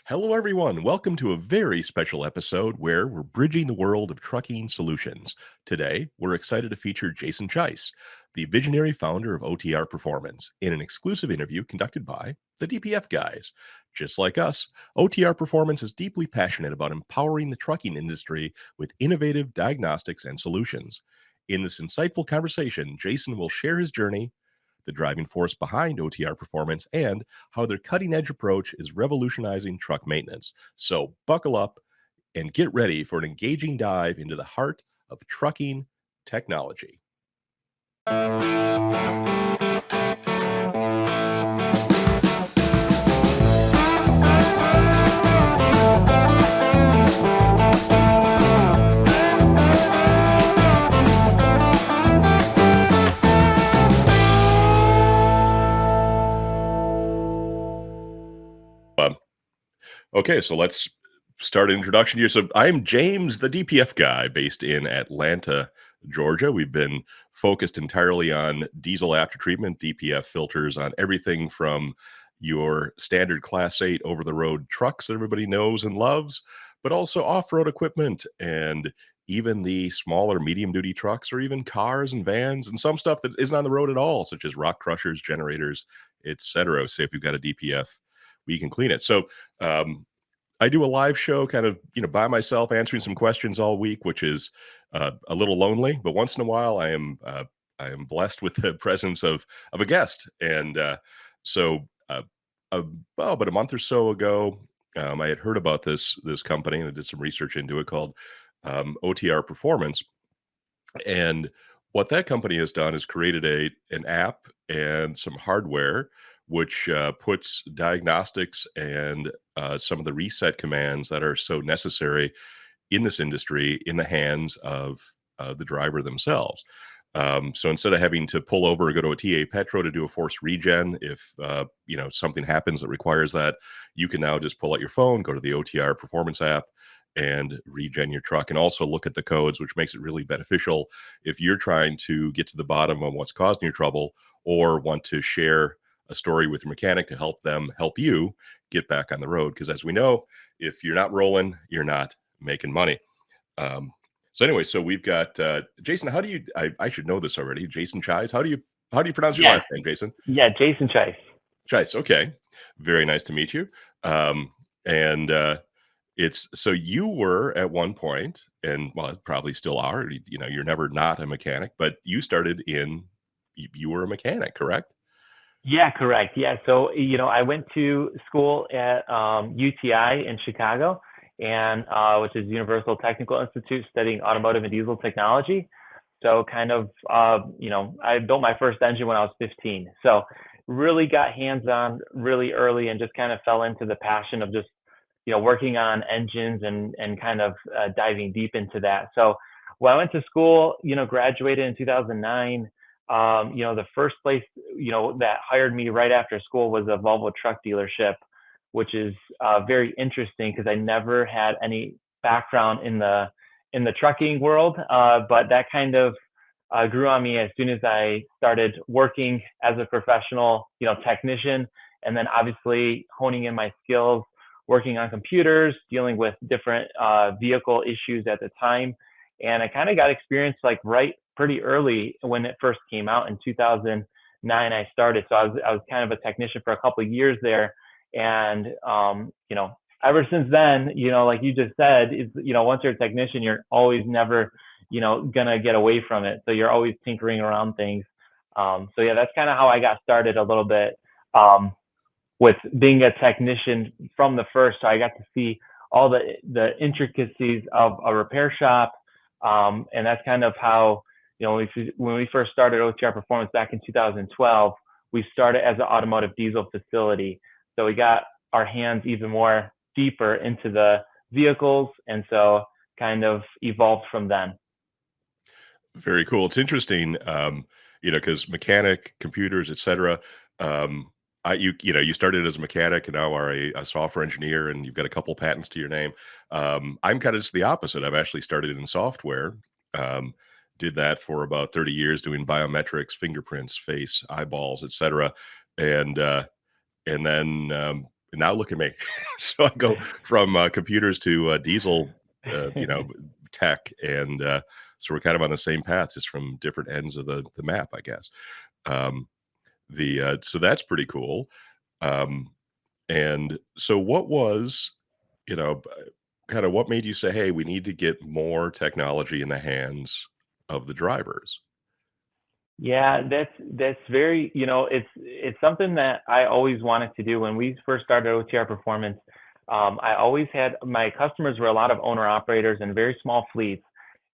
Hello, everyone. Welcome to a very special episode where we're bridging the world of trucking solutions. Today, we're excited to feature Jason Chise, the visionary founder of OTR Performance, in an exclusive interview conducted by the DPF Guys. Just like us, OTR Performance is deeply passionate about empowering the trucking industry with innovative diagnostics and solutions. In this insightful conversation, Jason will share his journey, the driving force behind OTR Performance, and how their cutting edge approach is revolutionizing truck maintenance. So, buckle up and get ready for an engaging dive into the heart of trucking technology. Okay, so let's start an introduction here. So I'm James, the DPF guy based in Atlanta, Georgia. We've been focused entirely on diesel aftertreatment, DPF filters on everything from your standard Class 8 over-the-road trucks that everybody knows and loves, but also off-road equipment and even the smaller medium-duty trucks or even cars and vans and some stuff that isn't on the road at all, such as rock crushers, generators, etc. Say if you've got a DPF, we can clean it. So I do a live show kind of, by myself answering some questions all week, which is a little lonely, but once in a while I am blessed with the presence of a guest. And so well, about a month or so ago, I had heard about this company and I did some research into it called OTR Performance. And what that company has done is created an app and some hardware which puts diagnostics and some of the reset commands that are so necessary in this industry in the hands of the driver themselves. So instead of having to pull over or go to a TA Petro to do a forced regen, if something happens that requires that, you can now just pull out your phone, go to the OTR Performance app, and regen your truck, and also look at the codes, which makes it really beneficial if you're trying to get to the bottom of what's causing your trouble or want to share a story with your mechanic to help them help you get back on the road. Because as we know, if you're not rolling, you're not making money. So anyway, so we've got Jason. How do you? I should know this already. Jason Chise. How do you pronounce your last name, Jason? Yeah, Jason Chise. Chise. Okay, very nice to meet you. And it's so you were at one point, and well, probably still are. You're never not a mechanic, but you started you were a mechanic, correct? Yeah, correct. Yeah, so I went to school at UTI in Chicago, and which is Universal Technical Institute, studying automotive and diesel technology. So kind of, I built my first engine when I was 15. So really got hands-on really early, and just kind of fell into the passion of just working on engines and kind of diving deep into that. So when I went to school, graduated in 2009. The first place, that hired me right after school was a Volvo truck dealership, which is very interesting because I never had any background in the trucking world, but that kind of grew on me as soon as I started working as a professional, technician, and then obviously honing in my skills, working on computers, dealing with different vehicle issues at the time. And I kind of got experience like pretty early when it first came out in 2009. I started, so I was kind of a technician for a couple of years there, and ever since then, like you just said, is once you're a technician, you're always never gonna get away from it. So you're always tinkering around things. So yeah, that's kind of how I got started a little bit with being a technician from the first. So I got to see all the intricacies of a repair shop, and that's kind of how when we first started OTR Performance back in 2012, we started as an automotive diesel facility. So we got our hands even more deeper into the vehicles, and so kind of evolved from then. Very cool. It's interesting, because mechanic, computers, etc. You started as a mechanic and now are a software engineer, and you've got a couple patents to your name. I'm kind of just the opposite. I've actually started in software. Did that for about 30 years, doing biometrics, fingerprints, face, eyeballs, etc. And then in now look at me. So I go from computers to diesel, you know, tech, and so we're kind of on the same path, just from different ends of the map, I guess. Um, the so that's pretty cool. Um, and so, what was, you know, kind of what made you say, "Hey, we need to get more technology in the hands of the drivers"? Yeah, that's very, it's something that I always wanted to do when we first started OTR Performance. I always had my customers were a lot of owner operators and very small fleets,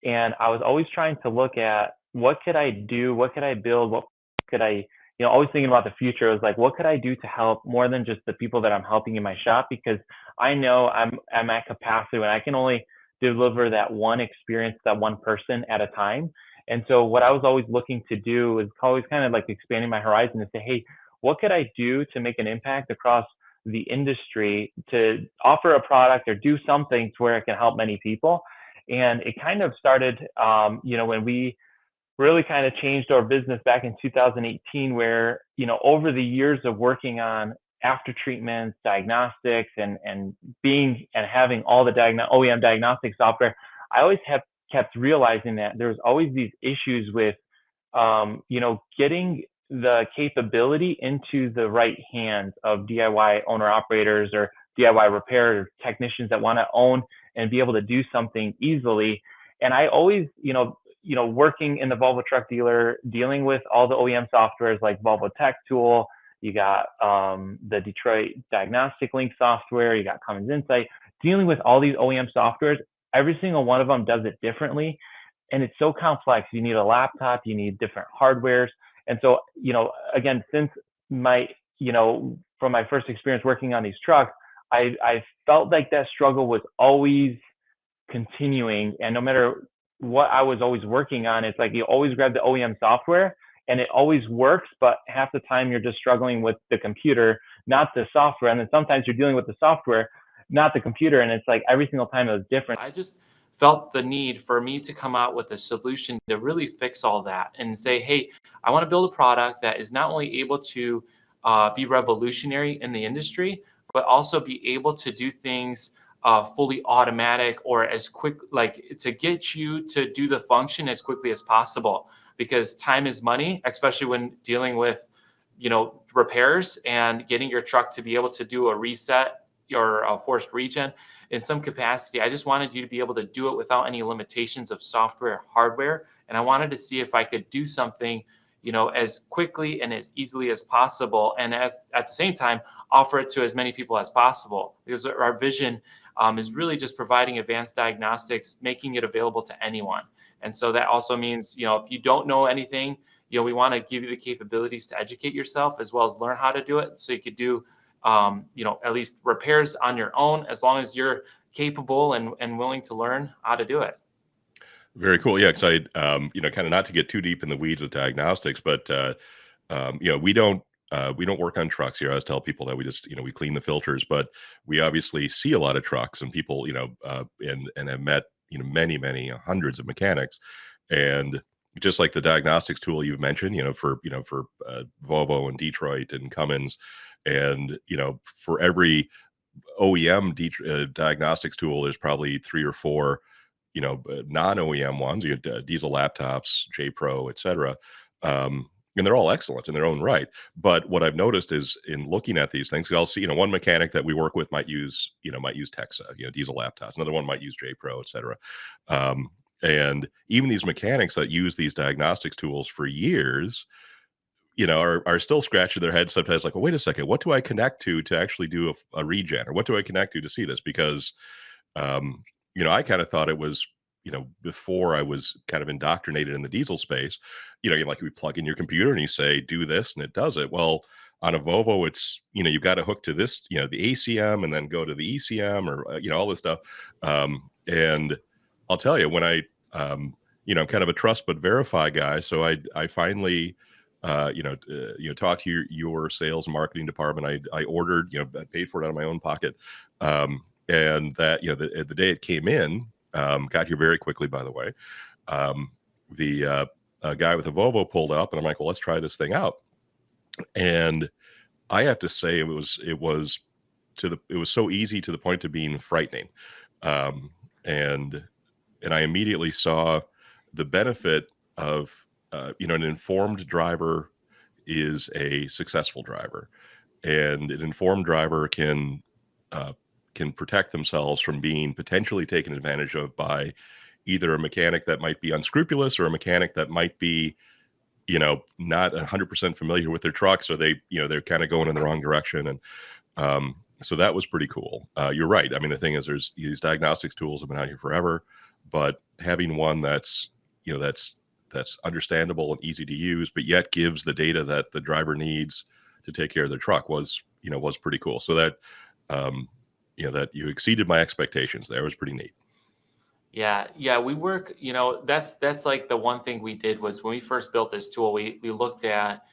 and I was always trying to look at what could I do, what could I build, what could I, always thinking about the future. It was like, what could I do to help more than just the people that I'm helping in my shop? Because I know I'm at capacity when I can only deliver that one experience, that one person at a time. And so what I was always looking to do was always kind of like expanding my horizon to say, hey, what could I do to make an impact across the industry to offer a product or do something to where it can help many people? And it kind of started, when we really kind of changed our business back in 2018, where, over the years of working on after treatments, diagnostics, and being and having all the OEM diagnostic software, I always have kept realizing that there's always these issues with, getting the capability into the right hands of DIY owner operators or DIY repair technicians that want to own and be able to do something easily. And I always, working in the Volvo truck dealer, dealing with all the OEM softwares like Volvo Tech Tool, you got the Detroit Diagnostic Link software, you got Cummins Insight, dealing with all these OEM softwares. Every single one of them does it differently. And it's so complex. You need a laptop, you need different hardwares. And so, again, since my, from my first experience working on these trucks, I felt like that struggle was always continuing. And no matter what I was always working on, it's like you always grab the OEM software and it always works, but half the time you're just struggling with the computer, not the software. And then sometimes you're dealing with the software, not the computer. And it's like every single time it was different. I just felt the need for me to come out with a solution to really fix all that and say, hey, I want to build a product that is not only able to be revolutionary in the industry, but also be able to do things fully automatic or as quick, like to get you to do the function as quickly as possible, because time is money, especially when dealing with, repairs and getting your truck to be able to do a reset or a forced regen in some capacity. I just wanted you to be able to do it without any limitations of software or hardware. And I wanted to see if I could do something, as quickly and as easily as possible. And as at the same time, offer it to as many people as possible, because our vision is really just providing advanced diagnostics, making it available to anyone. And so that also means, if you don't know anything, we want to give you the capabilities to educate yourself as well as learn how to do it. So you could do, at least repairs on your own, as long as you're capable and willing to learn how to do it. Very cool. Yeah, excited. Kind of not to get too deep in the weeds with diagnostics, but we don't work on trucks here. I always tell people that we just, we clean the filters, but we obviously see a lot of trucks and people, and have met, many hundreds of mechanics, and just like the diagnostics tool you've mentioned, for Volvo and Detroit and Cummins, and for every OEM diagnostics tool, there's probably 3 or 4 non-OEM ones, diesel laptops, JPro, et cetera. And they're all excellent in their own right. But what I've noticed is in looking at these things, I'll see, one mechanic that we work with might use Texa, diesel laptops. Another one might use JPro, et cetera. And even these mechanics that use these diagnostics tools for years, are still scratching their heads sometimes like, well, wait a second, what do I connect to actually do a regen? Or what do I connect to see this? Because I kind of thought it was, before I was kind of indoctrinated in the diesel space, like we plug in your computer and you say, do this, and it does it. Well, on a Volvo, it's, you've got to hook to this, the ACM and then go to the ECM or, all this stuff. And I'll tell you, when I'm kind of a trust but verify guy. So I finally, talked to your sales and marketing department. I ordered, I paid for it out of my own pocket. And that, the day it came in, got here very quickly, by the way. The guy with the Volvo pulled up, and I'm like, well, let's try this thing out. And I have to say, it was it was so easy to the point of being frightening. Um, and I immediately saw the benefit of, an informed driver is a successful driver, and an informed driver can protect themselves from being potentially taken advantage of by either a mechanic that might be unscrupulous or a mechanic that might be, not 100% familiar with their truck. So they're kind of going in the wrong direction. And so that was pretty cool. You're right. I mean, the thing is, there's these diagnostics tools have been out here forever, but having one that's understandable and easy to use, but yet gives the data that the driver needs to take care of their truck was pretty cool. So that, that you exceeded my expectations there was pretty neat. Yeah, we work, that's like the one thing we did was when we first built this tool, we looked at,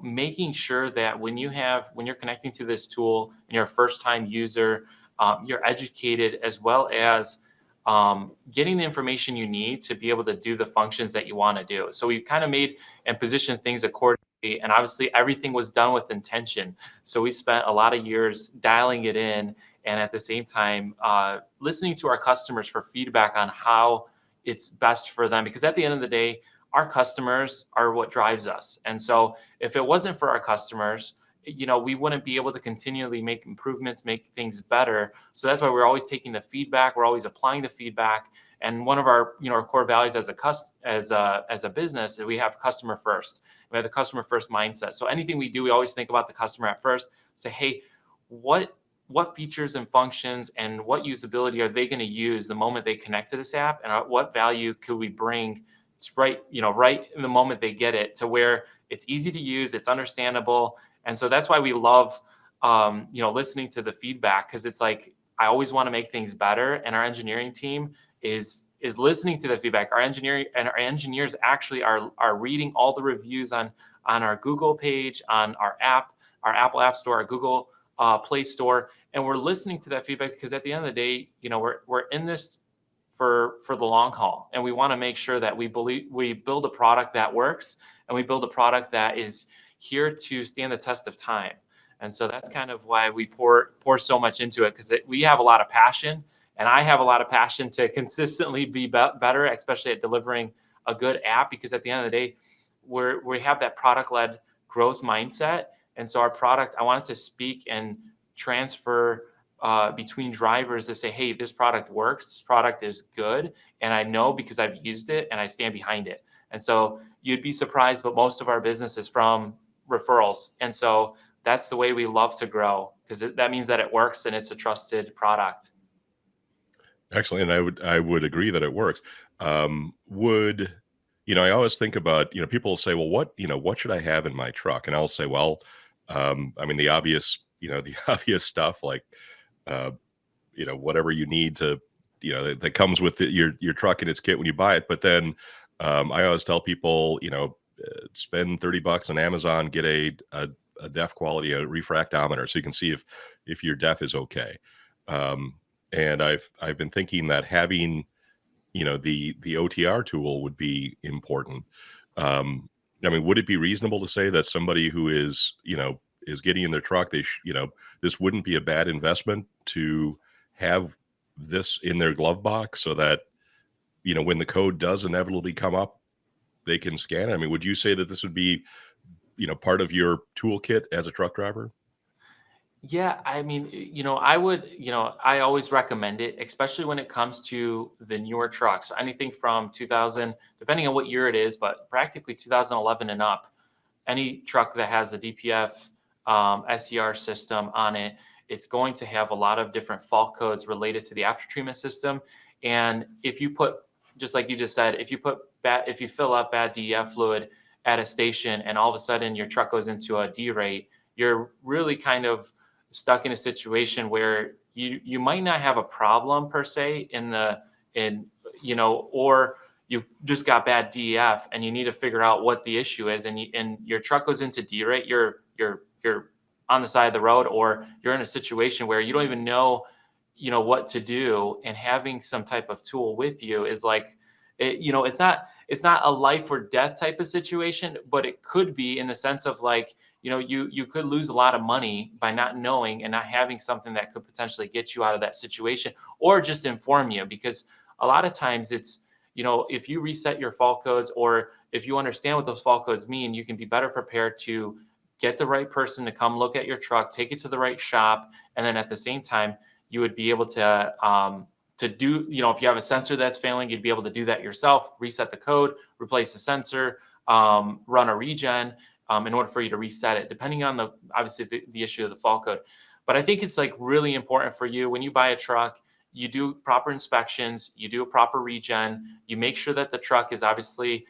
making sure that when you're connecting to this tool and you're a first time user, you're educated, as well as getting the information you need to be able to do the functions that you want to do. So we kind of made and positioned things accordingly. And obviously everything was done with intention. So we spent a lot of years dialing it in, and at the same time, listening to our customers for feedback on how it's best for them. Because at the end of the day, our customers are what drives us. And so if it wasn't for our customers, we wouldn't be able to continually make improvements, make things better. So that's why we're always taking the feedback. We're always applying the feedback. And one of our, our core values as a business is we have customer first. We have the customer first mindset. So anything we do, we always think about the customer at first. Say, hey, what features and functions and what usability are they going to use the moment they connect to this app, and what value could we bring right in the moment they get it, to where it's easy to use, it's understandable. And so that's why we love, listening to the feedback, because it's like, I always want to make things better. And our engineering team is listening to the feedback. Our engineers actually are reading all the reviews on our Google page, on our app, our Apple App Store, our Google Play Store. And we're listening to that feedback because at the end of the day, we're in this for the long haul. And we want to make sure that we build a product that works, and we build a product that is here to stand the test of time. And so that's kind of why we pour so much into it, because we have a lot of passion, and I have a lot of passion to consistently be better, especially at delivering a good app, because at the end of the day, we have that product-led growth mindset. And so our product, I want it to speak and transfer between drivers to say, hey, this product works, this product is good, and I know because I've used it and I stand behind it. And so you'd be surprised, but most of our business is from referrals. And so that's the way we love to grow, because that means that it works and it's a trusted product. Excellent. And I would agree that it works. I always think about, people say, well, what should I have in my truck? And I'll say, well, the obvious, the obvious stuff, like, whatever you need to, that comes with your truck and its kit when you buy it. But then I always tell people, spend $30 on Amazon, get a def quality, a refractometer, so you can see if your def is okay. And I've been thinking that having, the OTR tool would be important. Would it be reasonable to say that somebody who is getting in their truck, this wouldn't be a bad investment to have this in their glove box, so that, when the code does inevitably come up, they can scan it? Would you say that this would be, part of your toolkit as a truck driver? Yeah, I would, I always recommend it, especially when it comes to the newer trucks. Anything from 2000, depending on what year it is, but practically 2011 and up, any truck that has a DPF SCR system on it, it's going to have a lot of different fault codes related to the after treatment system. And if you put, just like you just said, if you fill up bad DEF fluid at a station and all of a sudden your truck goes into a D rate, you're really kind of stuck in a situation where you might not have a problem per se or you just got bad DEF and you need to figure out what the issue is, and your truck goes into D rate, you're on the side of the road, or you're in a situation where you don't even know what to do. And having some type of tool with you is like, it's not a life or death type of situation, but it could be, in the sense of like, you could lose a lot of money by not knowing and not having something that could potentially get you out of that situation, or just inform you. Because a lot of times it's, if you reset your fault codes, or if you understand what those fault codes mean, you can be better prepared to get the right person to come look at your truck, take it to the right shop. And then at the same time, you would be able to do, if you have a sensor that's failing, you'd be able to do that yourself, reset the code, replace the sensor, run a regen, in order for you to reset it, depending on obviously the issue of the fault code. But I think it's like really important for you when you buy a truck, you do proper inspections, you do a proper regen, you make sure that the truck is obviously,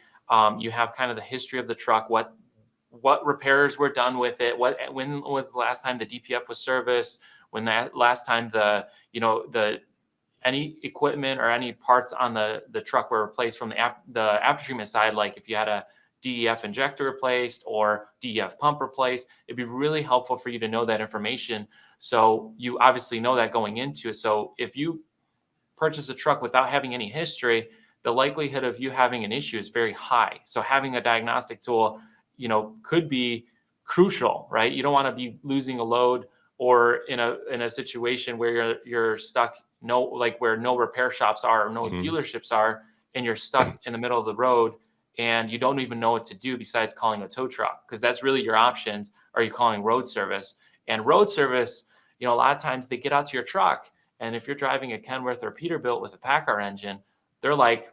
you have kind of the history of the truck, what repairs were done with it, when was the last time the DPF was serviced, when that last time any equipment or any parts on the truck were replaced from the after treatment side, like if you had a DEF injector replaced or DEF pump replaced. It'd be really helpful for you to know that information, so you obviously know that going into it. So if you purchase a truck without having any history, the likelihood of you having an issue is very high. So having a diagnostic tool, could be crucial, right? You don't want to be losing a load, or in a situation where you're stuck, where no repair shops are or no dealerships are, and you're stuck in the middle of the road and you don't even know what to do besides calling a tow truck, because that's really your options. Are you calling road service? And road service, a lot of times they get out to your truck, and if you're driving a Kenworth or Peterbilt with a PACCAR engine, they're like,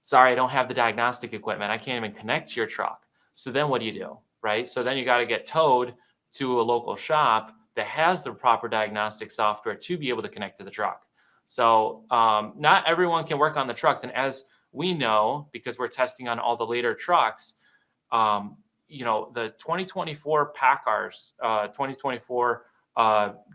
sorry, I don't have the diagnostic equipment. I can't even connect to your truck. So then what do you do, right? So then you got to get towed to a local shop that has the proper diagnostic software to be able to connect to the truck. So not everyone can work on the trucks. And as we know, because we're testing on all the later trucks, the 2024 PACCARs, 2024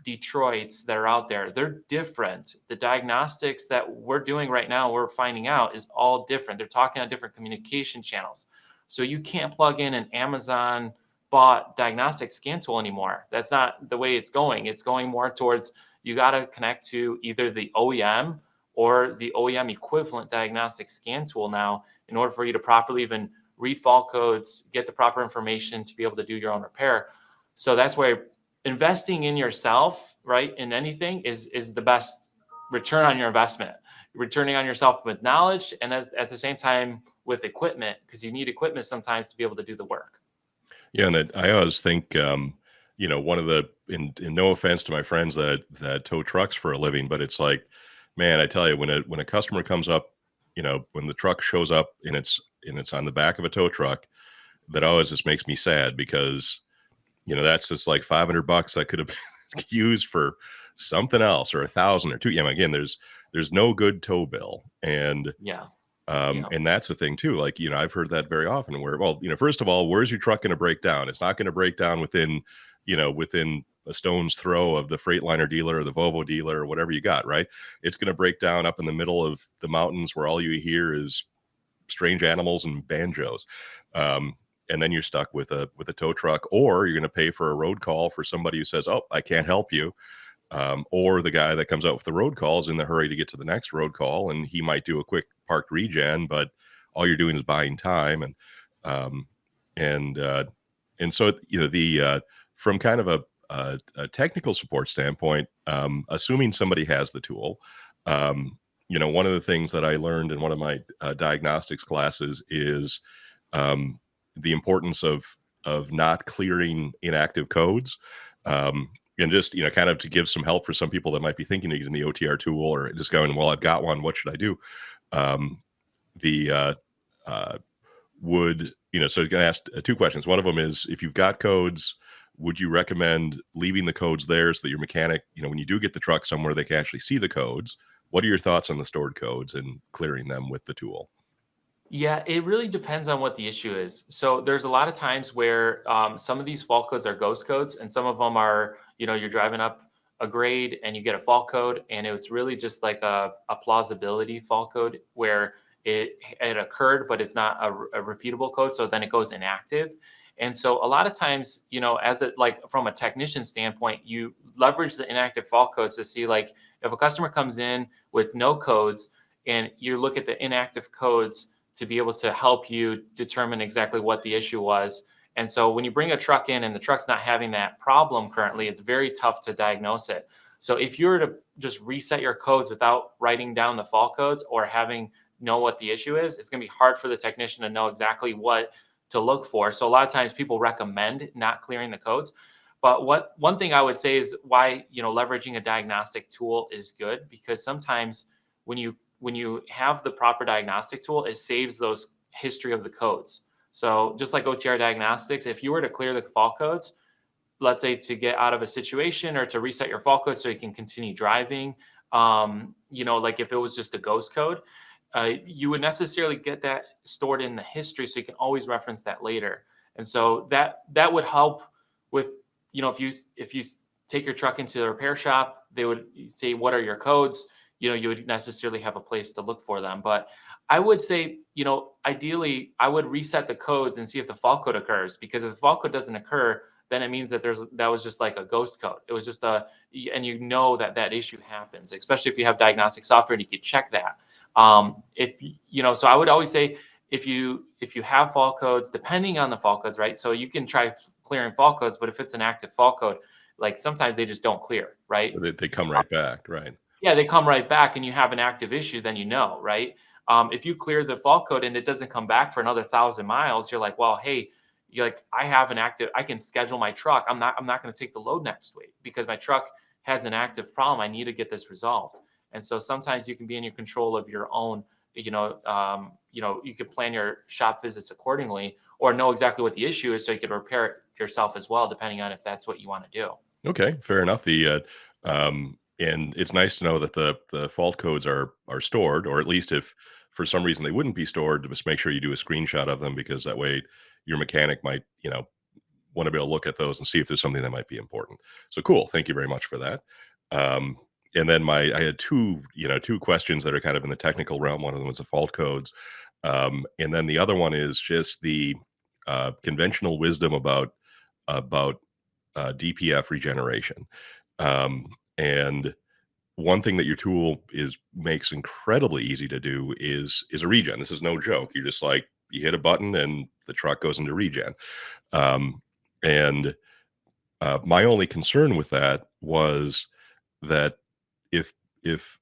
Detroits that are out there, they're different. The diagnostics that we're doing right now, we're finding out, is all different. They're talking on different communication channels. So you can't plug in an Amazon bought diagnostic scan tool anymore. That's not the way it's going. It's going more towards, you got to connect to either the OEM or the OEM equivalent diagnostic scan tool now, in order for you to properly even read fault codes, get the proper information to be able to do your own repair. So that's where investing in yourself, right, in anything is the best return on your investment. Returning on yourself with knowledge, and at the same time with equipment, because you need equipment sometimes to be able to do the work. Yeah, and I always think, one of the, in no offense to my friends that tow trucks for a living, but it's like, man, I tell you, when a customer comes up, when the truck shows up and it's on the back of a tow truck, that always just makes me sad, because that's just like $500 that could have been used for something else, or $1,000 or $2,000. Yeah, again, there's no good tow bill, and and that's the thing too. Like, I've heard that very often, where, well, first of all, where's your truck going to break down? It's not going to break down within a stone's throw of the Freightliner dealer or the Volvo dealer or whatever you got, right? It's going to break down up in the middle of the mountains, where all you hear is strange animals and banjos. And then you're stuck with a tow truck, or you're going to pay for a road call for somebody who says, "Oh, I can't help you." Or the guy that comes out with the road call is in the hurry to get to the next road call, and he might do a quick parked regen, but all you're doing is buying time. And so from kind of a technical support standpoint, assuming somebody has the tool, one of the things that I learned in one of my diagnostics classes is the importance of not clearing inactive codes. And just, kind of to give some help for some people that might be thinking of using the OTR tool, or just going, well, I've got one, what should I do? So I'm going to ask two questions. One of them is, if you've got codes, would you recommend leaving the codes there so that your mechanic, when you do get the truck somewhere, they can actually see the codes? What are your thoughts on the stored codes and clearing them with the tool? Yeah, it really depends on what the issue is. So there's a lot of times where some of these fault codes are ghost codes, and some of them are, you're driving up a grade and you get a fault code, and it's really just like a plausibility fault code, where it occurred, but it's not a repeatable code. So then it goes inactive. And so a lot of times, from a technician standpoint, you leverage the inactive fault codes to see, like, if a customer comes in with no codes, and you look at the inactive codes to be able to help you determine exactly what the issue was. And so when you bring a truck in and the truck's not having that problem currently, it's very tough to diagnose it. So if you were to just reset your codes without writing down the fault codes or having know what the issue is, it's going to be hard for the technician to know exactly what to look for. So a lot of times people recommend not clearing the codes. But one thing I would say is why, leveraging a diagnostic tool is good, because sometimes when you have the proper diagnostic tool, it saves those history of the codes. So just like OTR diagnostics, if you were to clear the fault codes, let's say to get out of a situation or to reset your fault code so you can continue driving, like if it was just a ghost code, you would necessarily get that stored in the history so you can always reference that later. And so that would help with, if you take your truck into the repair shop, they would say, what are your codes? You would necessarily have a place to look for them. But I would say, ideally, I would reset the codes and see if the fault code occurs, because if the fault code doesn't occur, then it means that that was just like a ghost code. It was just and that issue happens, especially if you have diagnostic software and you can check that. So I would always say if you have fault codes, depending on the fault codes, right? So you can try clearing fault codes, but if it's an active fault code, like sometimes they just don't clear, right? They come right back, right? Yeah, they come right back, and you have an active issue, then right? If you clear the fault code and it doesn't come back for another 1,000 miles, you're like, well, hey, you're like, I can schedule my truck. I'm not going to take the load next week because my truck has an active problem. I need to get this resolved. And so sometimes you can be in your control of your own, you can plan your shop visits accordingly or know exactly what the issue is so you can repair it yourself as well, depending on if that's what you want to do. Okay, fair enough. And it's nice to know that the fault codes are stored, or at least if for some reason they wouldn't be stored, to just make sure you do a screenshot of them, because that way your mechanic might, want to be able to look at those and see if there's something that might be important. So cool. Thank you very much for that. And then I had two questions that are kind of in the technical realm. One of them was the fault codes. And then the other one is just the conventional wisdom about DPF regeneration. And one thing that your tool makes incredibly easy to do is a regen. This is no joke. You're just like, you hit a button and the truck goes into regen. And my only concern with that was that if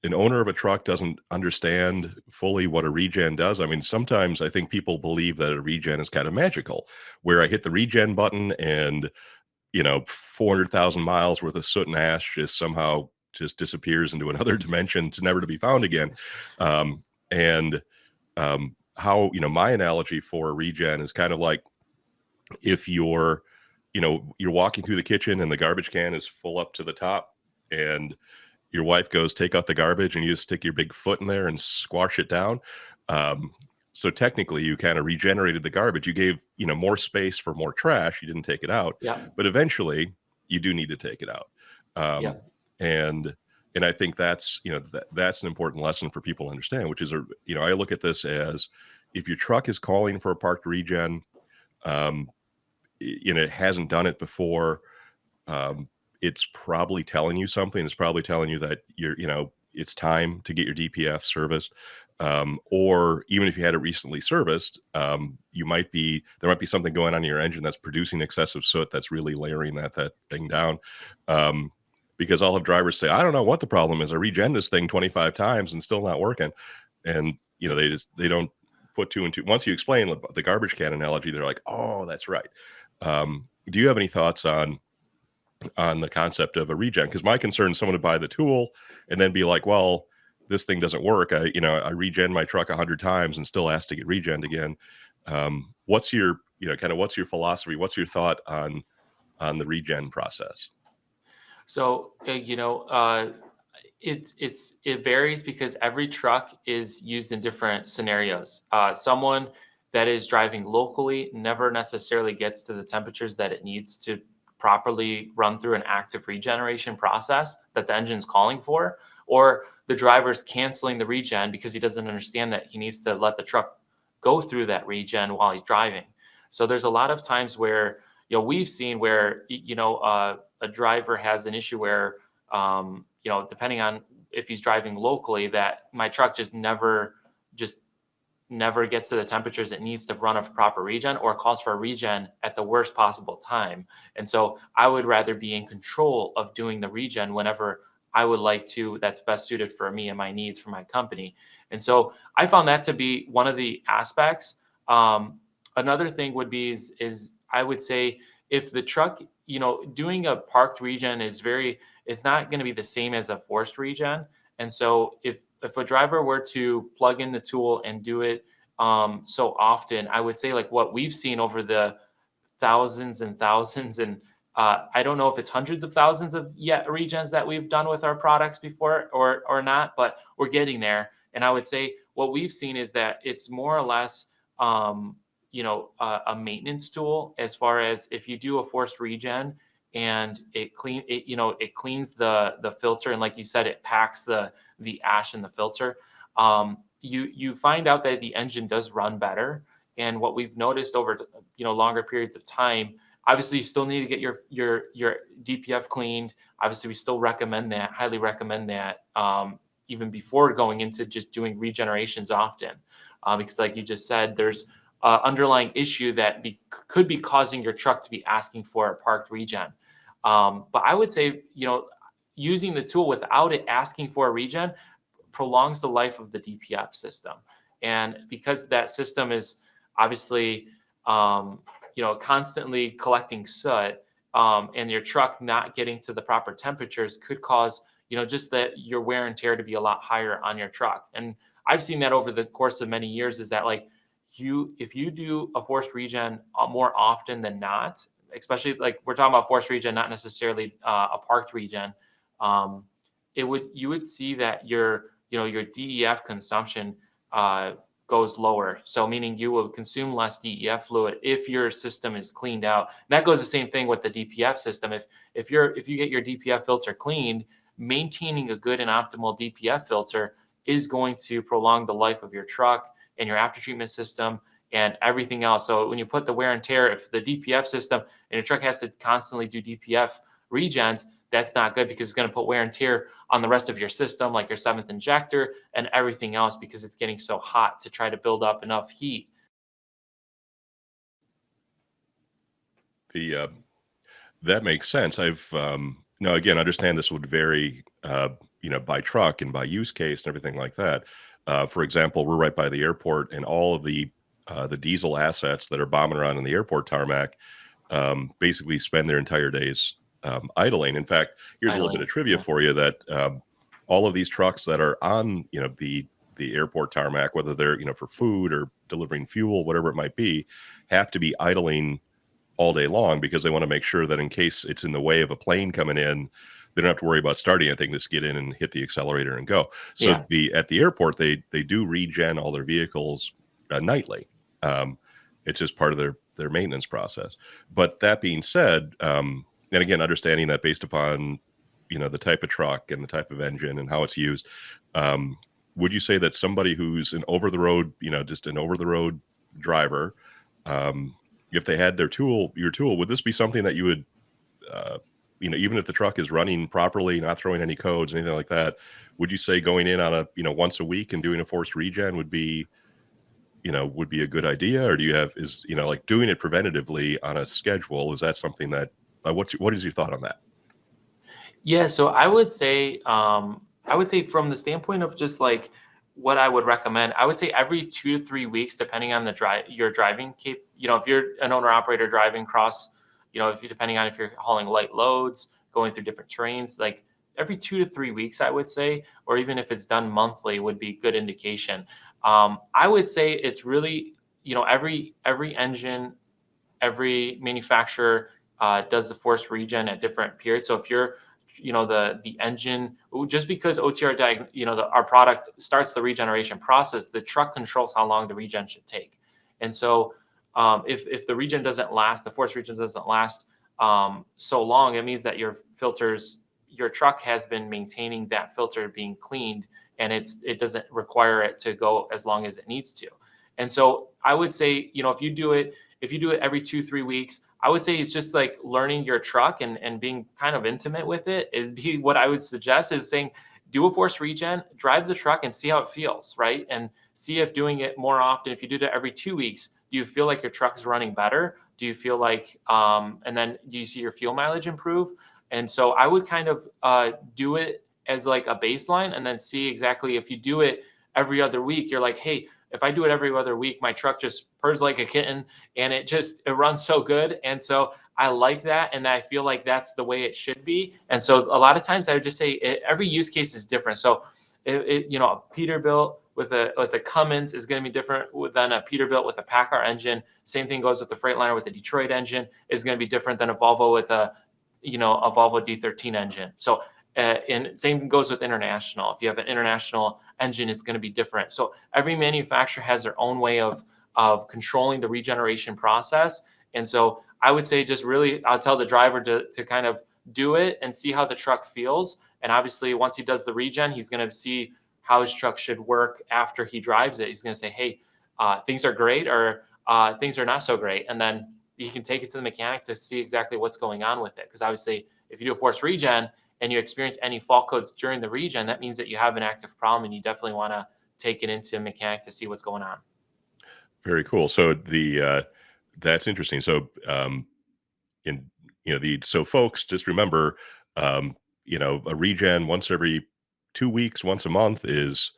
an owner of a truck doesn't understand fully what a regen does, I mean, sometimes I think people believe that a regen is kind of magical, where I hit the regen button and 400,000 miles worth of soot and ash just somehow just disappears into another dimension to never to be found again. How, my analogy for a regen is kind of like if you're walking through the kitchen and the garbage can is full up to the top and your wife goes, take out the garbage, and you just stick your big foot in there and squash it down. So technically you kind of regenerated the garbage. You gave, more space for more trash. You didn't take it out, but eventually you do need to take it out. And I think that's, that's an important lesson for people to understand, which is, I look at this as if your truck is calling for a parked regen, it hasn't done it before, it's probably telling you something. It's probably telling you that it's time to get your DPF serviced. Or even if you had it recently serviced, there might be something going on in your engine that's producing excessive soot that's really layering that thing down. Because I'll have drivers say, I don't know what the problem is. I regen this thing 25 times and still not working. And, they don't put two and two. Once you explain the garbage can analogy, they're like, oh, that's right. Do you have any thoughts on the concept of a regen? Because my concern is someone to buy the tool and then be like, well, this thing doesn't work. I regen my truck 100 times and still ask to get regened again. What's your, what's your philosophy? What's your thought on the regen process? So, it varies because every truck is used in different scenarios. Someone that is driving locally never necessarily gets to the temperatures that it needs to properly run through an active regeneration process that the engine's calling for, or the driver's canceling the regen because he doesn't understand that he needs to let the truck go through that regen while he's driving. So there's a lot of times where, we've seen where, a driver has an issue where, depending on if he's driving locally, that my truck just never never gets to the temperatures it needs to run a proper regen, or calls for a regen at the worst possible time. And so I would rather be in control of doing the regen whenever I would like to, that's best suited for me and my needs for my company. And so I found that to be one of the aspects. Another thing would be is I would say, if the truck, doing a parked regen it's not going to be the same as a forced regen. And so if a driver were to plug in the tool and do it so often, I would say, like, what we've seen over the thousands and thousands, and I don't know if it's hundreds of thousands of regens that we've done with our products before or not, but we're getting there. And I would say what we've seen is that it's more or less a maintenance tool, as far as if you do a forced regen and it cleans the filter, and like you said, it packs the ash in the filter. You find out that the engine does run better. And what we've noticed over longer periods of time, obviously you still need to get your DPF cleaned. Obviously, we still highly recommend that, even before going into just doing regenerations often, because like you just said, there's underlying issue that could be causing your truck to be asking for a parked regen. But I would say, using the tool without it asking for a regen prolongs the life of the DPF system. And because that system is obviously, constantly collecting soot, and your truck not getting to the proper temperatures could cause, just that your wear and tear to be a lot higher on your truck. And I've seen that over the course of many years, is that, like, if you do a forced regen more often than not, especially like we're talking about forced regen, not necessarily a parked regen, you would see that your DEF consumption goes lower. So meaning you will consume less DEF fluid if your system is cleaned out. And that goes the same thing with the DPF system. If you get your DPF filter cleaned, maintaining a good and optimal DPF filter is going to prolong the life of your truck and your after treatment system and everything else. So when you put the wear and tear, if the DPF system and your truck has to constantly do DPF regens, that's not good, because it's going to put wear and tear on the rest of your system, like your seventh injector and everything else, because it's getting so hot to try to build up enough heat. That makes sense. I've now, again, understand this would vary, by truck and by use case and everything like that. For example, we're right by the airport, and all of the diesel assets that are bombing around in the airport tarmac basically spend their entire days idling. In fact, here's a little bit of trivia for you, that all of these trucks that are on the airport tarmac, whether they're for food or delivering fuel, whatever it might be, have to be idling all day long, because they want to make sure that in case it's in the way of a plane coming in, they don't have to worry about starting anything. Just get in and hit the accelerator and go. So at the airport, they do regen all their vehicles nightly. It's just part of their maintenance process. But that being said, and again, understanding that based upon the type of truck and the type of engine and how it's used, would you say that somebody who's an over the road, just an over the road driver, if they had your tool, would this be something that you would, even if the truck is running properly, not throwing any codes, anything like that, would you say going in on a, once a week and doing a forced regen would be a good idea? Or do you have, like doing it preventatively on a schedule, is that something that, what is your thought on that? Yeah. So I would say from the standpoint of just like what I would recommend, I would say every 2 to 3 weeks, depending on your driving if you're an owner operator driving across, depending on if you're hauling light loads, going through different terrains, like every 2 to 3 weeks, I would say, or even if it's done monthly, would be good indication. I would say it's really, every engine, every manufacturer does the forced regen at different periods. So if you're, the engine, just because OTR our product starts the regeneration process, the truck controls how long the regen should take. And so if the regen doesn't last, the forced regen doesn't last so long, it means that your truck has been maintaining that filter being cleaned, and it doesn't require it to go as long as it needs to. And so I would say, if you do it every 2-3 weeks, I would say it's just like learning your truck and being kind of intimate with it what I would suggest is saying, do a force regen, drive the truck and see how it feels, right? And see if doing it more often, if you do it every 2 weeks, do you feel like your truck is running better? Do you feel like, and then do you see your fuel mileage improve? And so I would kind of do it as like a baseline, and then see exactly if you do it every other week, you're like, hey, if I do it every other week, my truck just purrs like a kitten and it runs so good. And so I like that. And I feel like that's the way it should be. And so a lot of times I would just say every use case is different. So you know, a Peterbilt with a Cummins is going to be different than a Peterbilt with a PACCAR engine. Same thing goes with the Freightliner with the Detroit engine is going to be different than a Volvo with a Volvo D13 engine. So and same goes with international. If you have an international engine, it's going to be different. So every manufacturer has their own way of controlling the regeneration process. And so I would say just really, I'll tell the driver to kind of do it and see how the truck feels. And obviously, once he does the regen, he's going to see how his truck should work after he drives it. He's going to say, hey, things are great, or things are not so great. And then you can take it to the mechanic to see exactly what's going on with it. Because obviously, if you do a force regen and you experience any fault codes during the regen, that means that you have an active problem, and you definitely want to take it into a mechanic to see what's going on. Very cool. So that's interesting. So so folks, just remember, a regen once every 2 weeks, once a month is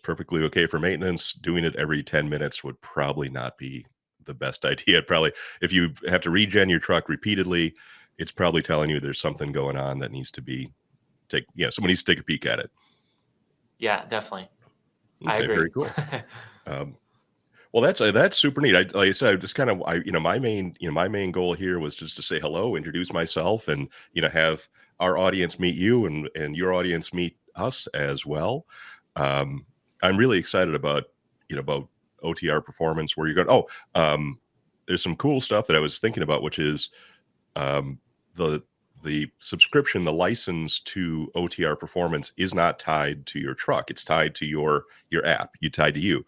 perfectly okay for maintenance. Doing it every 10 minutes would probably not be the best idea. Probably if you have to regen your truck repeatedly, it's probably telling you there's something going on that needs to be someone needs to take a peek at it. Yeah, definitely. Okay, I agree. very cool. Well, that's super neat. Like I said, I just kind of, my main goal here was just to say hello, introduce myself, and have our audience meet you, and your audience meet us as well. I'm really excited about OTR Performance, where you're going. There's some cool stuff that I was thinking about, which is the subscription, the license to OTR Performance is not tied to your truck. It's tied to your app. Tied to you.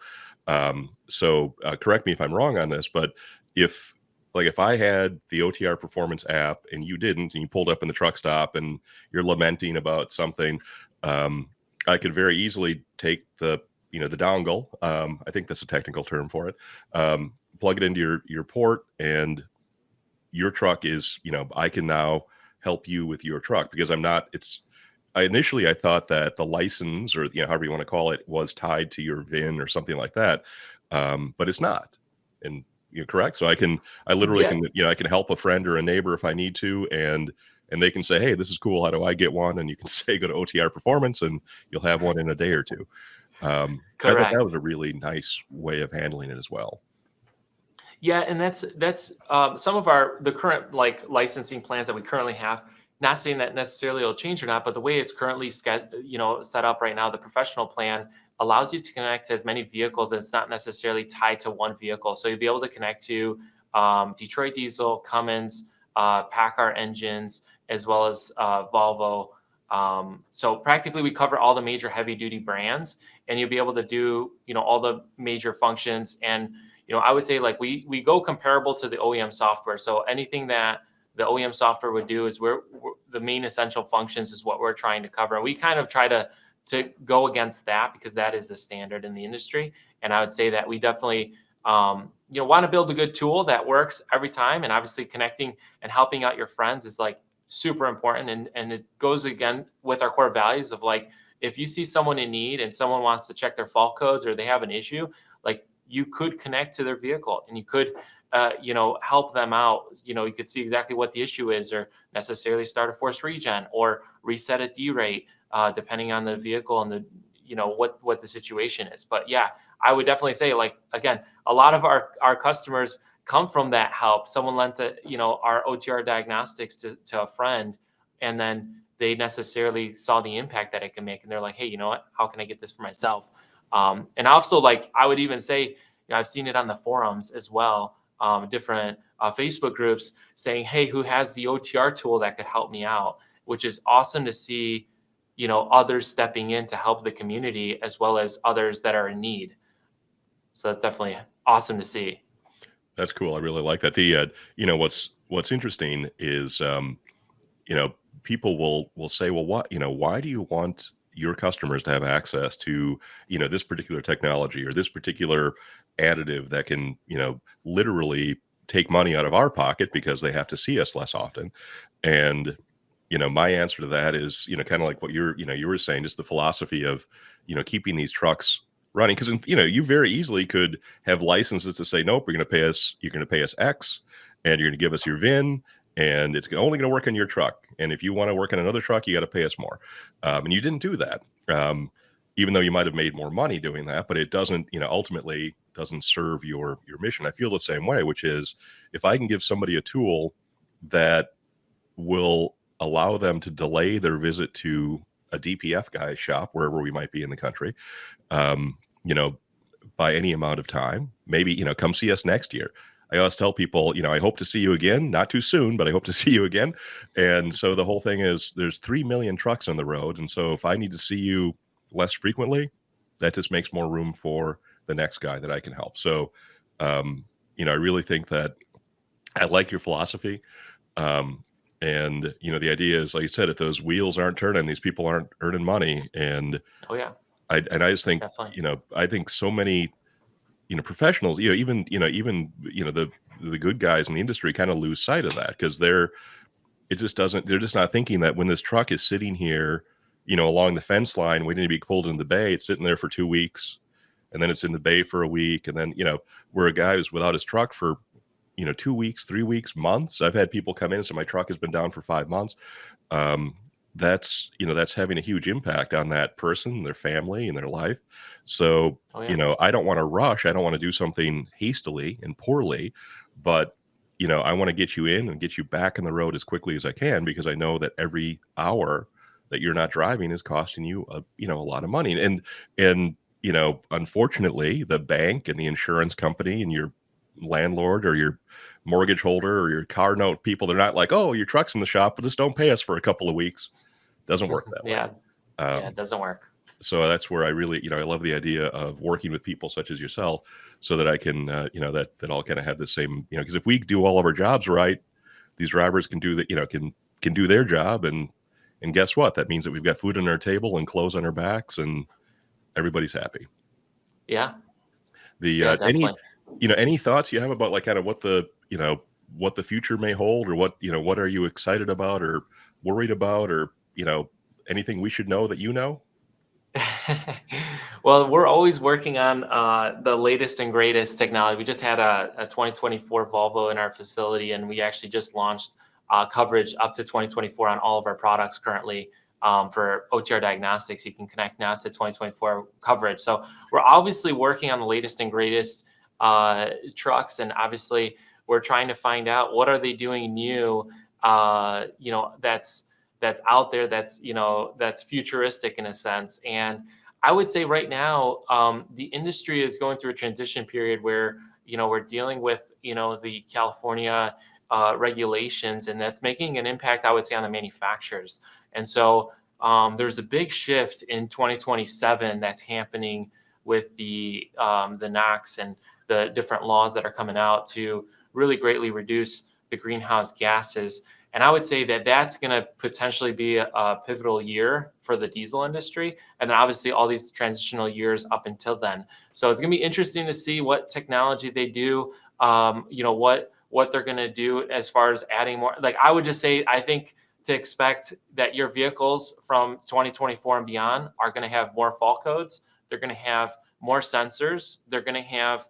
So correct me if I'm wrong on this, but if I had the OTR Performance app and you didn't, and you pulled up in the truck stop and you're lamenting about something, I could very easily take the dongle. I think that's a technical term for it. Plug it into your port, and your truck is, I can now help you with your truck, because initially I thought that the license, or however you want to call it, was tied to your VIN or something like that, but it's not. And you're correct. So I literally can I can help a friend or a neighbor if I need to, and they can say, hey, this is cool, how do I get one? And you can say, go to OTR Performance, and you'll have one in a day or two. I thought that was a really nice way of handling it as well. Yeah, and that's some of the current licensing plans that we currently have. Not saying that necessarily it'll change or not, but the way it's currently set up right now, the professional plan allows you to connect to as many vehicles that's not necessarily tied to one vehicle. So you'll be able to connect to Detroit Diesel, Cummins, PACCAR engines, as well as Volvo. So practically we cover all the major heavy duty brands, and you'll be able to do all the major functions. And I would say we go comparable to the OEM software. So anything that the OEM software would do is the main essential functions is what we're trying to cover. And we kind of try to go against that, because that is the standard in the industry. And I would say that we definitely want to build a good tool that works every time. And obviously connecting and helping out your friends is super important. And it goes again with our core values of if you see someone in need and someone wants to check their fault codes, or they have an issue, you could connect to their vehicle, and you could, help them out. You could see exactly what the issue is, or necessarily start a force regen, or reset a D rate, depending on the vehicle and what the situation is. But yeah, I would definitely say, again, a lot of our customers come from that help. Someone lent our OTR diagnostics to a friend, and then they necessarily saw the impact that it can make, and they're like, hey, you know what? How can I get this for myself? And also, I would even say, I've seen it on the forums as well, different Facebook groups saying, hey, who has the OTR tool that could help me out? Which is awesome to see, others stepping in to help the community, as well as others that are in need. So that's definitely awesome to see. That's cool. I really like that. What's interesting is, people will say, well, why do you want your customers to have access to, this particular technology or this particular additive that can, literally take money out of our pocket because they have to see us less often. And, my answer to that is, kind of like what you were saying, just the philosophy of, keeping these trucks running. Because, you very easily could have licenses to say, nope, you're going to pay us X, and you're going to give us your VIN, and it's only going to work on your truck. And if you want to work on another truck, you got to pay us more. And you didn't do that, even though you might have made more money doing that. But it doesn't, ultimately doesn't serve your mission. I feel the same way, which is if I can give somebody a tool that will allow them to delay their visit to a DPF Guy shop, wherever we might be in the country, you know, by any amount of time, maybe, come see us next year. I always tell people, I hope to see you again, not too soon, but I hope to see you again. And so the whole thing is there's 3 million trucks on the road. And so if I need to see you less frequently, that just makes more room for the next guy that I can help. So, I really think that I like your philosophy. And, the idea is, like you said, if those wheels aren't turning, these people aren't earning money. And Oh yeah, I just think, definitely. I think so many, professionals, even the good guys in the industry kind of lose sight of that because they're just not thinking that when this truck is sitting here, along the fence line, waiting to be pulled into the bay, it's sitting there for 2 weeks, and then it's in the bay for a week. And then, where a guy is without his truck for, 2 weeks, 3 weeks, months. I've had people come in and say, my truck has been down for 5 months. That's having a huge impact on that person, their family, and their life. So, Oh yeah. I don't want to rush. I don't want to do something hastily and poorly, but, I want to get you in and get you back on the road as quickly as I can, because I know that every hour that you're not driving is costing you a lot of money. And, unfortunately, the bank and the insurance company and your landlord or your mortgage holder or your car note people, they're not like, oh, your truck's in the shop, but just don't pay us for a couple of weeks. Doesn't work that way. Yeah, yeah, it doesn't work. So that's where I really, I love the idea of working with people such as yourself, so that I can, that all kind of have the same, because if we do all of our jobs right, these drivers can do that, can do their job, and guess what? That means that we've got food on our table and clothes on our backs, and everybody's happy. Yeah, Yeah, definitely. Any thoughts you have about like kind of what the future may hold, or what are you excited about or worried about, or anything we should know that you know? Well, we're always working on the latest and greatest technology. We just had a 2024 Volvo in our facility, and we actually just launched coverage up to 2024 on all of our products currently for OTR Diagnostics. You can connect now to 2024 coverage. So we're obviously working on the latest and greatest trucks, and obviously we're trying to find out what are they doing new, that's out there, that's futuristic in a sense. And I would say right now, the industry is going through a transition period where, we're dealing with, the California regulations, and that's making an impact, I would say, on the manufacturers. And so there's a big shift in 2027 that's happening with the NOx and the different laws that are coming out to really greatly reduce the greenhouse gases. And I would say that that's going to potentially be a pivotal year for the diesel industry. And then obviously all these transitional years up until then. So it's going to be interesting to see what technology they do, what they're going to do as far as adding more. Like I would just say, I think to expect that your vehicles from 2024 and beyond are going to have more fault codes. They're going to have more sensors. They're going to have,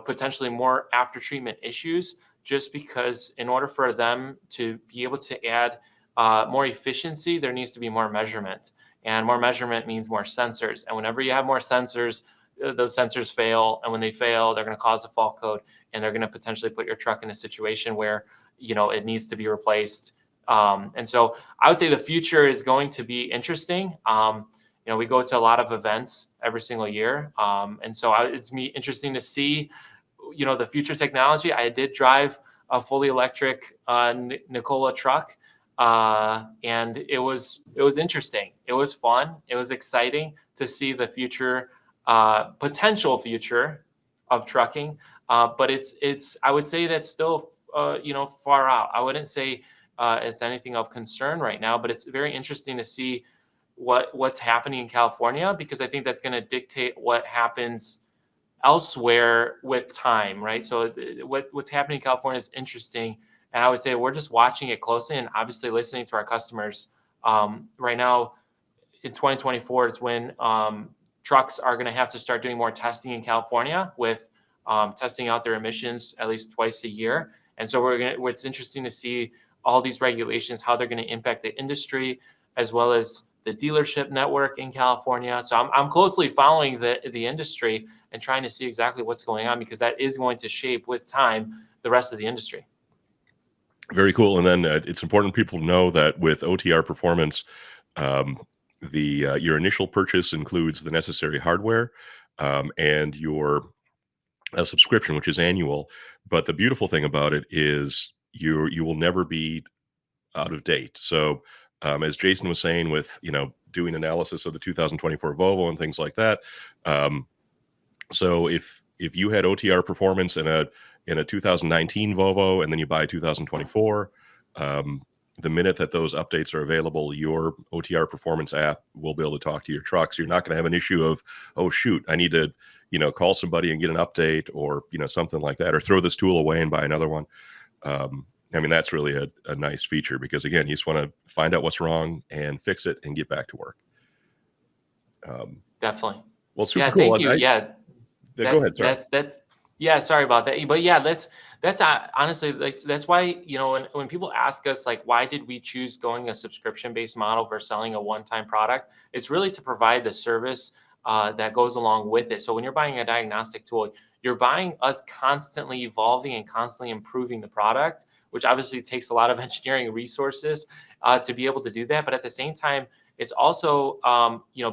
potentially more after treatment issues, just because in order for them to be able to add more efficiency, there needs to be more measurement, and more measurement means more sensors. And whenever you have more sensors, those sensors fail. And when they fail, they're going to cause a fault code, and they're going to potentially put your truck in a situation where, it needs to be replaced. And so I would say the future is going to be interesting. We go to a lot of events every single year. And so it's interesting to see, the future technology. I did drive a fully electric Nikola truck, and it was interesting. It was fun. It was exciting to see the future, potential future of trucking. But it's I would say that's still far out. I wouldn't say it's anything of concern right now, but it's very interesting to see what's happening in California, because I think that's going to dictate what happens elsewhere with time, right? So what's happening in California is interesting, and I would say we're just watching it closely and obviously listening to our customers. Right now, in 2024 is when trucks are going to have to start doing more testing in California with testing out their emissions at least twice a year. And so it's interesting to see all these regulations, how they're going to impact the industry, as well as the dealership network in California. So I'm closely following the industry and trying to see exactly what's going on, because that is going to shape with time the rest of the industry. Very cool. And then it's important people know that with OTR Performance, your initial purchase includes the necessary hardware and your subscription, which is annual. But the beautiful thing about it is you will never be out of date. So as Jason was saying, with doing analysis of the 2024 Volvo and things like that. So if you had OTR Performance in a 2019 Volvo, and then you buy 2024, the minute that those updates are available, your OTR Performance app will be able to talk to your truck. So you're not going to have an issue of, oh shoot, I need to call somebody and get an update, or something like that, or throw this tool away and buy another one. I mean, that's really a nice feature, because again, you just want to find out what's wrong and fix it and get back to work. Definitely. Well, super Yeah, cool. thank you. Go ahead. Sorry. That's yeah, sorry about that. But yeah, that's honestly, like, that's why, when people ask us, like, why did we choose going a subscription-based model versus selling a one-time product? It's really to provide the service that goes along with it. So when you're buying a diagnostic tool, you're buying us constantly evolving and constantly improving the product, which obviously takes a lot of engineering resources to be able to do that. But at the same time, it's also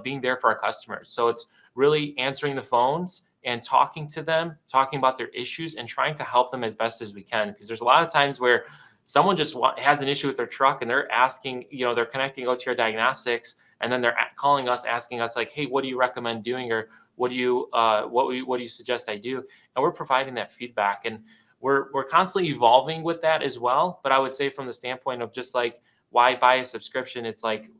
being there for our customers. So it's really answering the phones and talking to them, talking about their issues, and trying to help them as best as we can. Because there's a lot of times where someone just has an issue with their truck, and they're asking, they're connecting OTR Diagnostics, and then they're calling us, asking us, like, hey, what do you recommend doing, or what do you suggest I do? And we're providing that feedback, and we're constantly evolving with that as well. But I would say, from the standpoint of just like, why buy a subscription? It's like,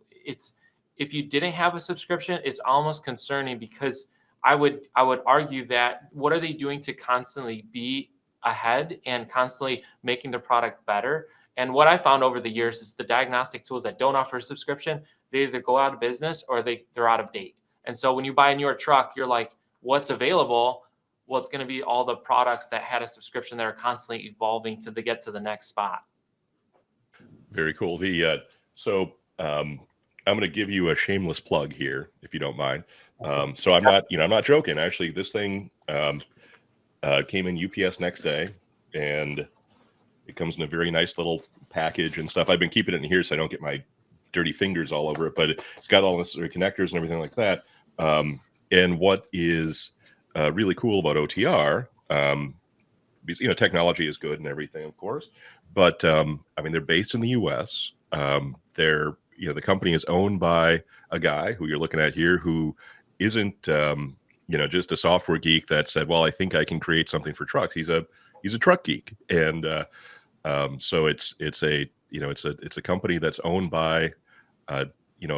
if you didn't have a subscription, it's almost concerning, because I would argue that what are they doing to constantly be ahead and constantly making the product better? And what I found over the years is the diagnostic tools that don't offer a subscription, they either go out of business or they're out of date. And so when you buy a newer truck, you're like, what's available? Well, it's going to be all the products that had a subscription that are constantly evolving to get to the next spot. Very cool. I'm going to give you a shameless plug here, if you don't mind. So I'm not joking. Actually, this thing came in UPS next day, and it comes in a very nice little package and stuff. I've been keeping it in here so I don't get my dirty fingers all over it, but it's got all the necessary connectors and everything like that. And what is really cool about OTR, because technology is good and everything, of course, but they're based in the US. The company is owned by a guy who you're looking at here, who isn't just a software geek that said, well, I think I can create something for trucks. He's a truck geek, and so it's a company that's owned by a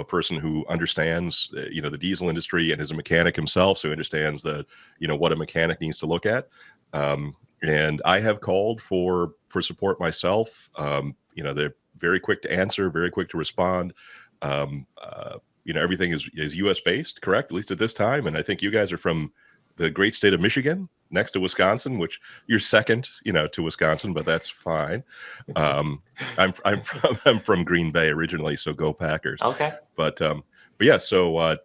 person who understands the diesel industry, and is a mechanic himself, so he understands what a mechanic needs to look at. And I have called for support myself. They're very quick to answer, very quick to respond. Everything is US based, correct? At least at this time. And I think you guys are from the great state of Michigan, next to Wisconsin, which you're second, to Wisconsin, but that's fine. I'm from Green Bay originally, so go Packers. Okay. But yeah, so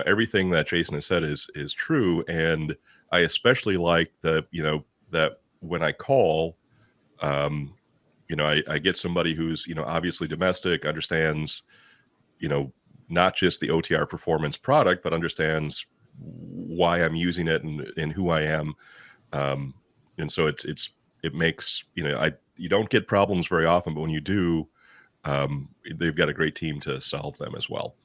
everything that Jason has said is true, and I especially like that when I call, I get somebody who's obviously domestic, understands not just the OTR Performance product, but understands why I'm using it and who I am. And so it makes, you don't get problems very often, but when you do, they've got a great team to solve them as well.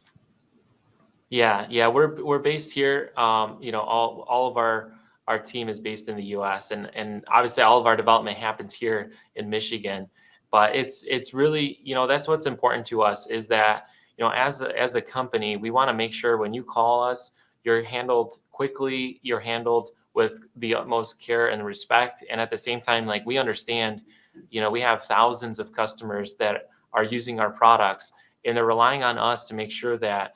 Yeah. We're based here. All of our team is based in the US, and obviously all of our development happens here in Michigan. But it's really, that's what's important to us, is that, as a company, we want to make sure when you call us, you're handled quickly, you're handled with the utmost care and respect. And at the same time, like, we understand, we have thousands of customers that are using our products, and they're relying on us to make sure that,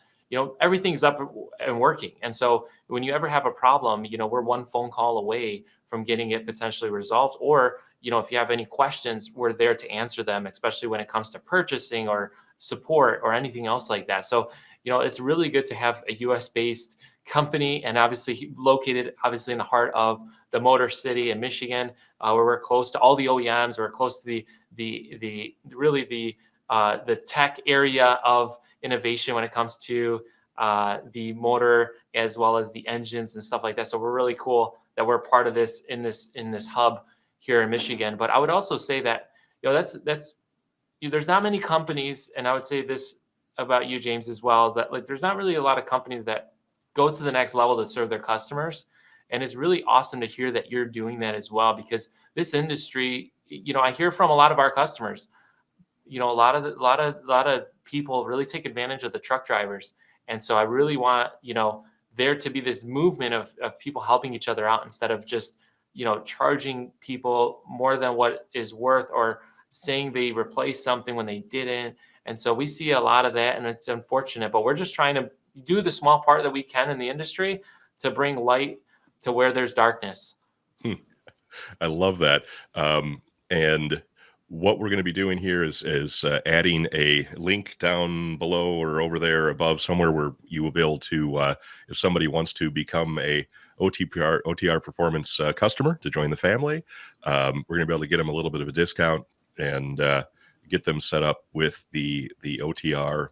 everything's up and working. And so when you ever have a problem, we're one phone call away from getting it potentially resolved. Or, if you have any questions, we're there to answer them, especially when it comes to purchasing or support or anything else like that. So, it's really good to have a US based company, and obviously located obviously in the heart of the Motor City in Michigan, where we're close to all the OEMs, we're close to the really the tech area of innovation when it comes to the motor as well as the engines and stuff like that. So we're really cool that we're part of this in this hub here in Michigan. But I would also say that, that's there's not many companies, and I would say this about you, James, as well, is that, like, there's not really a lot of companies that go to the next level to serve their customers. And it's really awesome to hear that you're doing that as well, because this industry, I hear from a lot of our customers, a lot of people really take advantage of the truck drivers. And so I really want, there to be this movement of people helping each other out, instead of just, charging people more than what is worth, or saying they replaced something when they didn't. And so we see a lot of that, and it's unfortunate, but we're just trying to do the small part that we can in the industry to bring light to where there's darkness. I love that. And what we're going to be doing here is adding a link down below or over there above somewhere, where you will be able to, if somebody wants to become a OTR Performance customer to join the family, we're going to be able to get them a little bit of a discount and get them set up with the OTR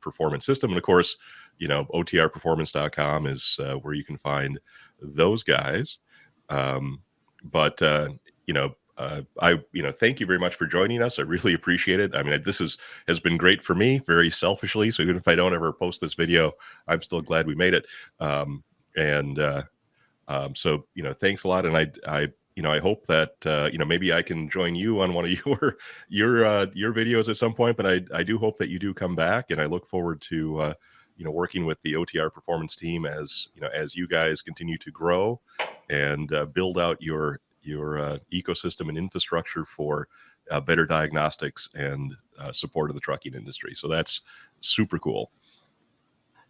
Performance system. And of course, OTRperformance.com is where you can find those guys. But thank you very much for joining us. I really appreciate it. I mean, this has been great for me, very selfishly. So even if I don't ever post this video, I'm still glad we made it. So thanks a lot. And I hope that maybe I can join you on one of your videos at some point. But I do hope that you do come back, and I look forward to working with the OTR Performance team as you guys continue to grow and build out your ecosystem and infrastructure for better diagnostics and support of the trucking industry. So that's super cool.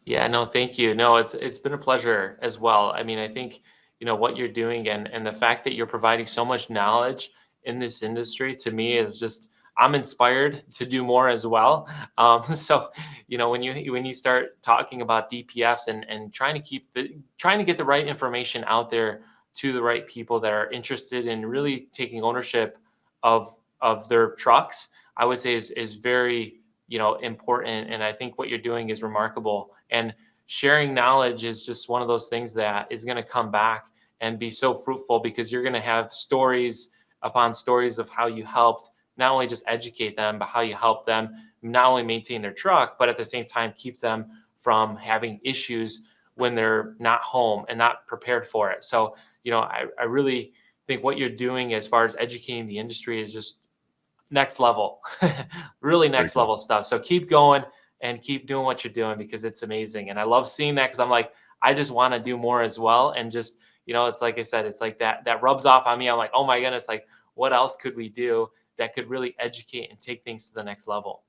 Yeah, no, thank you. No, it's been a pleasure as well. I mean, I think, what you're doing, and the fact that you're providing so much knowledge in this industry, to me, is just, I'm inspired to do more as well. So, when you start talking about DPFs and trying to get the right information out there to the right people that are interested in really taking ownership of their trucks, I would say is very, important. And I think what you're doing is remarkable. And sharing knowledge is just one of those things that is going to come back and be so fruitful, because you're going to have stories upon stories of how you helped not only just educate them, but how you help them not only maintain their truck, but at the same time keep them from having issues when they're not home and not prepared for it. So, I really think what you're doing as far as educating the industry is just next level, really next level stuff. So keep going and keep doing what you're doing, because it's amazing. And I love seeing that, because I'm like, I just want to do more as well. And just, it's like I said, it's like that rubs off on me. I'm like, oh my goodness, like, what else could we do that could really educate and take things to the next level?